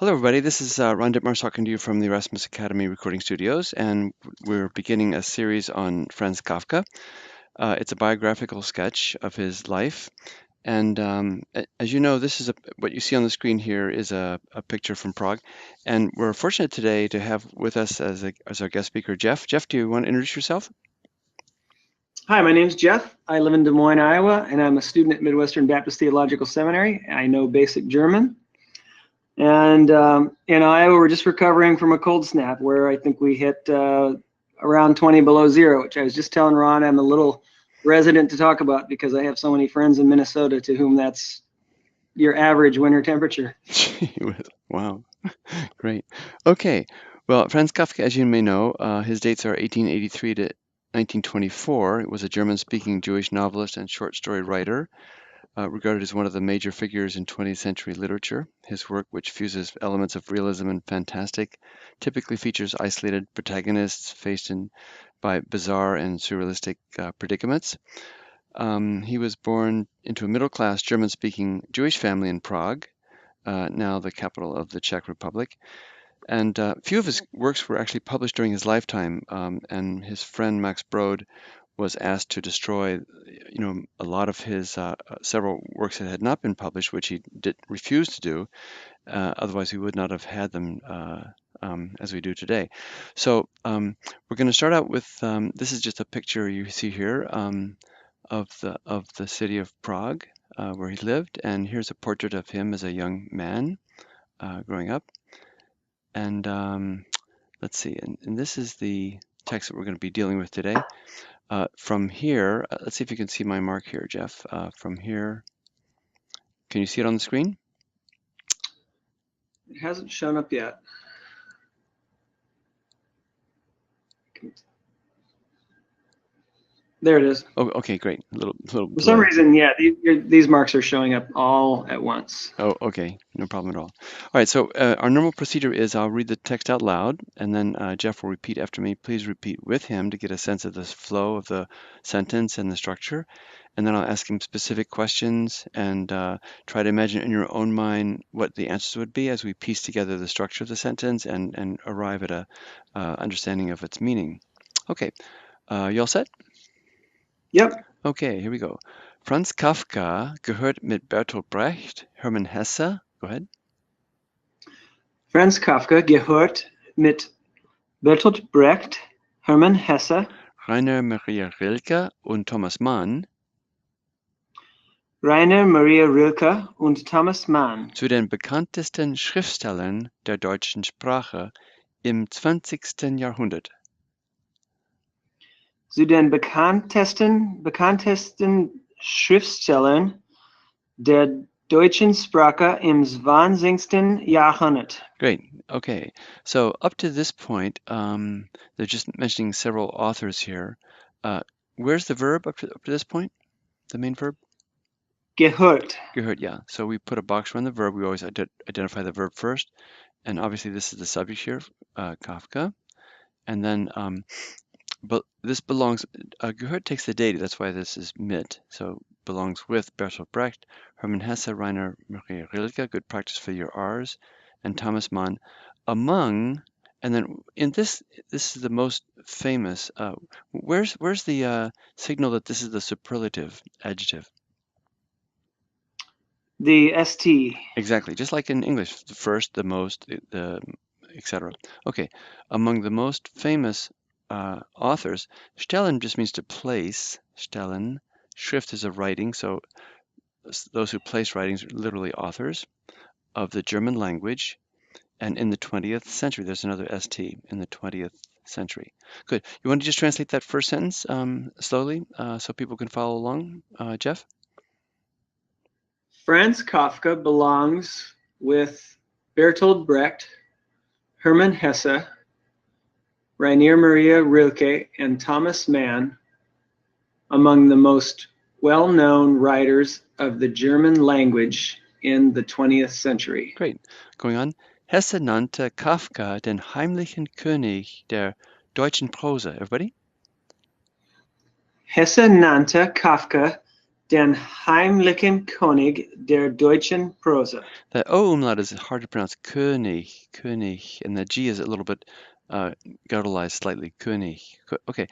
Hello, everybody. This is Ron Dittmars talking to you from the Erasmus Academy Recording Studios, and we're beginning a series on Franz Kafka. It's a biographical sketch of his life, and as you know, this is what you see on the screen here is a picture from Prague, and we're fortunate today to have with us as our guest speaker, Jeff. Jeff, do you want to introduce yourself? Hi, my name's Jeff. I live in Des Moines, Iowa, and I'm a student at Midwestern Baptist Theological Seminary. I know basic German. And in Iowa, we're just recovering from a cold snap where I think we hit around 20 below zero, which I was just telling Ron I'm a little resident to talk about because I have so many friends in Minnesota to whom that's your average winter temperature. Wow, great. Okay, well, Franz Kafka, as you may know, his dates are 1883 to 1924. He was a German-speaking Jewish novelist and short story writer, regarded as one of the major figures in 20th century literature. His work, which fuses elements of realism and fantastic, typically features isolated protagonists faced by bizarre and surrealistic predicaments. He was born into a middle-class German-speaking Jewish family in Prague, now the capital of the Czech Republic. And few of his works were actually published during his lifetime, and his friend Max Brod was asked to destroy, a lot of his several works that had not been published, which he refused to do. Otherwise, we would not have had them as we do today. So we're going to start out with this is just a picture you see here of the city of Prague, where he lived, and here's a portrait of him as a young man growing up. And let's see, and this is the text that we're going to be dealing with today. From here, let's see if you can see my mark here, Jeff. From here, can you see it on the screen? It hasn't shown up yet. There it is. Oh, okay, great. A little For some reason, yeah, these marks are showing up all at once. Oh, okay, no problem at all. All right, so our normal procedure is I'll read the text out loud, and then Jeff will repeat after me. Please repeat with him to get a sense of the flow of the sentence and the structure. And then I'll ask him specific questions and try to imagine in your own mind what the answers would be as we piece together the structure of the sentence and arrive at a understanding of its meaning. Okay, you all set? Yep. Okay, here we go. Franz Kafka gehört mit Bertolt Brecht, Hermann Hesse. Go ahead. Franz Kafka gehört mit Bertolt Brecht, Hermann Hesse, Rainer Maria Rilke und Thomas Mann Rainer Maria Rilke und Thomas Mann zu den bekanntesten Schriftstellern der deutschen Sprache im 20. Jahrhundert. Zu den bekanntesten Schriftstellern der deutschen Sprache im 20. Jahrhundert. Great. Okay. So up to this point, they're just mentioning several authors here. Where's the verb up to this point? The main verb? Gehört. Gehört, yeah. So we put a box around the verb. We always identify the verb first. And obviously this is the subject here, Kafka. And then, but this belongs, gehört takes the dative. That's why this is mit. So belongs with Bertolt Brecht, Hermann Hesse, Rainer Maria Rilke, good practice for your R's, and Thomas Mann. Among, and then in this is the most famous. Where's the signal that this is the superlative adjective? The ST. Exactly, just like in English, the first, the most, the etc. Okay, among the most famous authors, Stellen just means to place. Stellen, Schrift is a writing, so those who place writings are literally authors of the German language, and in the 20th century. There's another ST in the 20th century. Good. You want to just translate that first sentence slowly so people can follow along, Jeff? Franz Kafka belongs with Bertolt Brecht, Hermann Hesse, Rainer Maria Rilke, and Thomas Mann among the most well-known writers of the German language in the 20th century. Great. Going on. Hesse nannte Kafka den heimlichen König der deutschen Prosa. Everybody? Hesse nannte Kafka den heimlichen König der deutschen Prosa. That O umlaut is hard to pronounce. König, König, and the G is a little bit gutturalized slightly. König. Okay.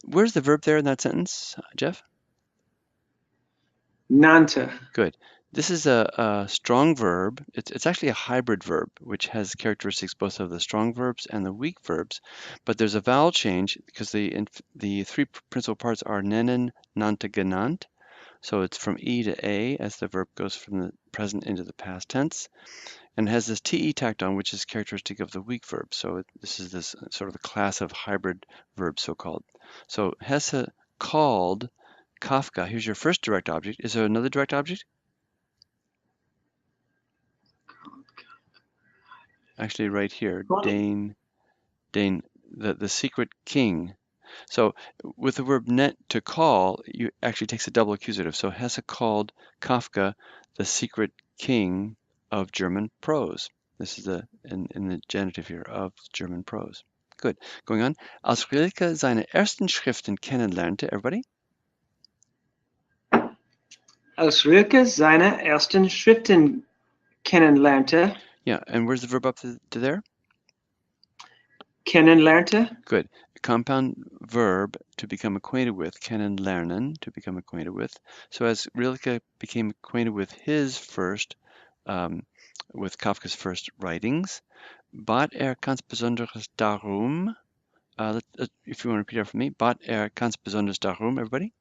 Where's the verb there in that sentence, Jeff? Nannte. Good. This is a strong verb. It's actually a hybrid verb, which has characteristics both of the strong verbs and the weak verbs. But there's a vowel change because the three principal parts are nennen, nannte, genannt. So it's from E to A as the verb goes from the present into the past tense. And it has this TE tacked on, which is characteristic of the weak verb. So this is this sort of a class of hybrid verbs, so-called. So Hesse called Kafka. Here's your first direct object. Is there another direct object? Actually, right here, Dane, the secret king. So with the verb net to call, you actually takes a double accusative. So Hesse called Kafka the secret king of German prose. This is in the genitive here of German prose. Good. Going on. Als Rilke seine ersten Schriften kennenlernte, everybody? Als Rilke seine ersten Schriften kennenlernte. Yeah, and where's the verb up to there? Kennenlernte. Good. A compound verb to become acquainted with, kennenlernen, to become acquainted with. So as Rilke became acquainted with with Kafka's first writings, bat ganz besonderes darum, if you want to repeat after me, bat ganz besonders darum, everybody?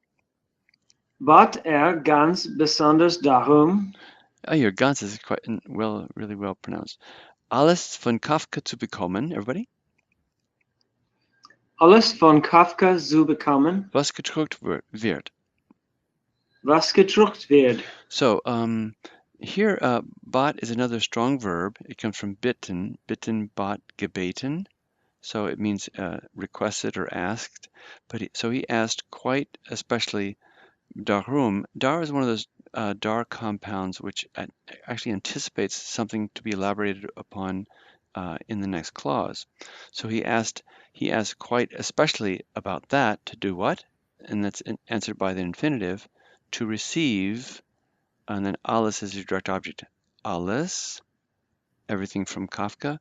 Bat ganz besonders darum. Oh, your ganz is quite really well pronounced. Alles von Kafka zu bekommen, everybody? Alles von Kafka zu bekommen. Was gedruckt wird. Was gedruckt wird. So, here, bat is another strong verb. It comes from bitten, bat, gebeten. So it means requested or asked. But so he asked quite especially darum. Dar is one of those dar compounds which actually anticipates something to be elaborated upon in the next clause. So he asked quite especially about that, to do what? And that's answered by the infinitive, to receive, and then alles is your direct object. Alles, everything from Kafka,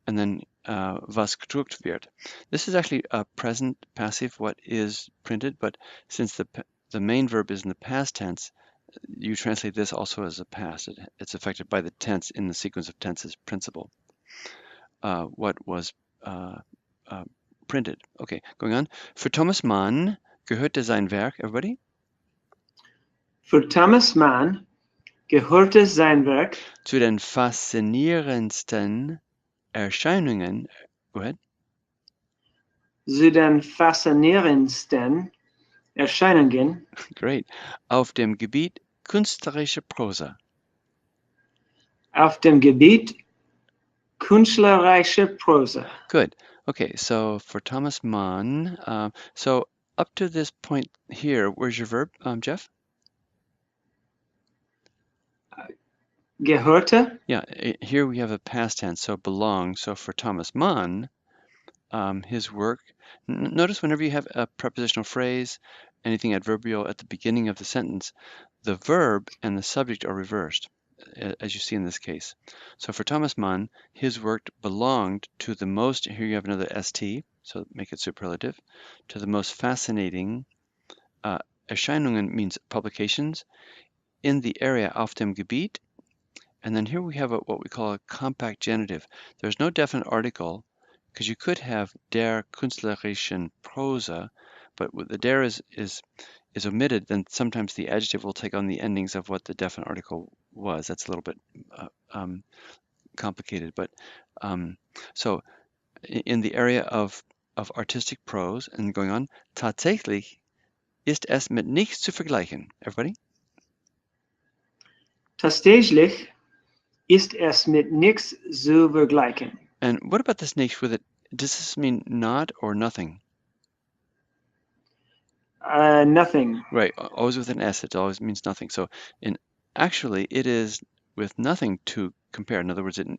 and then was gedruckt wird. This is actually a present passive, what is printed, but since the main verb is in the past tense, you translate this also as a past. It's affected by the tense in the sequence of tenses principle. What was printed. Okay, going on. Für Thomas Mann gehörte sein Werk, everybody? Für Thomas Mann gehörte sein Werk zu den faszinierendsten Erscheinungen, go ahead. Zu den faszinierendsten Erscheinungen. Great. Auf dem Gebiet künstlerische Prosa. Auf dem Gebiet künstlerische Prosa. Good. Okay, so for Thomas Mann, so up to this point here, where's your verb, Jeff? Gehörte. Yeah, here we have a past tense, so belong. So for Thomas Mann, his work, notice whenever you have a prepositional phrase, anything adverbial at the beginning of the sentence, the verb and the subject are reversed, as you see in this case. So for Thomas Mann, his work belonged to the most, here you have another ST, so make it superlative, to the most fascinating, Erscheinungen means publications, in the area auf dem Gebiet, and then here we have what we call a compact genitive. There's no definite article, because you could have der künstlerischen Prosa, but the der is omitted, then sometimes the adjective will take on the endings of what the definite article was. That's a little bit complicated, but so in the area of artistic prose and going on, tatsächlich ist es mit nichts zu vergleichen. Everybody? Tatsächlich ist es mit nichts zu vergleichen. And what about this nichts with it? Does this mean not or nothing? Nothing. Right, always with an S, it always means nothing. So actually, it is with nothing to compare. In other words, in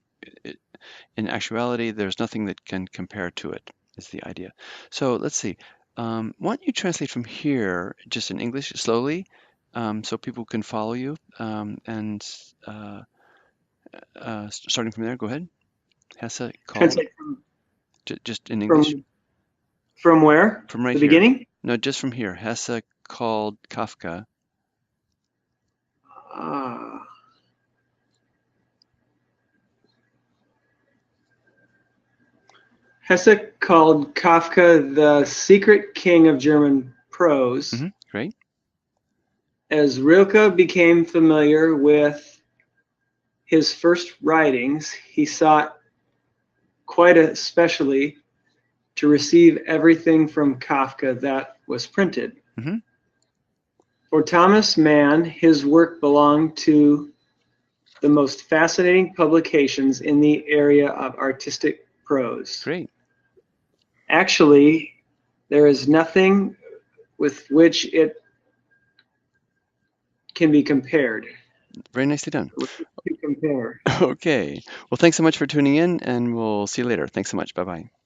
actuality, there's nothing that can compare to it, is the idea. So let's see. Why don't you translate from here, just in English, slowly, so people can follow you. And starting from there, go ahead. Hesse called, Translate just in English, from from where? from right The here. beginning? No, just from here. Hesse called Kafka. Uh, Hesse called Kafka the secret king of German prose. Great. As Rilke became familiar with his first writings, he sought quite especially to receive everything from Kafka that was printed. hmm For Thomas Mann, his work belonged to the most fascinating publications in the area of artistic prose. Great. Actually, there is nothing with which it can be compared. Very nicely done. To compare. Okay. Well, thanks so much for tuning in, and we'll see you later. Thanks so much. Bye-bye.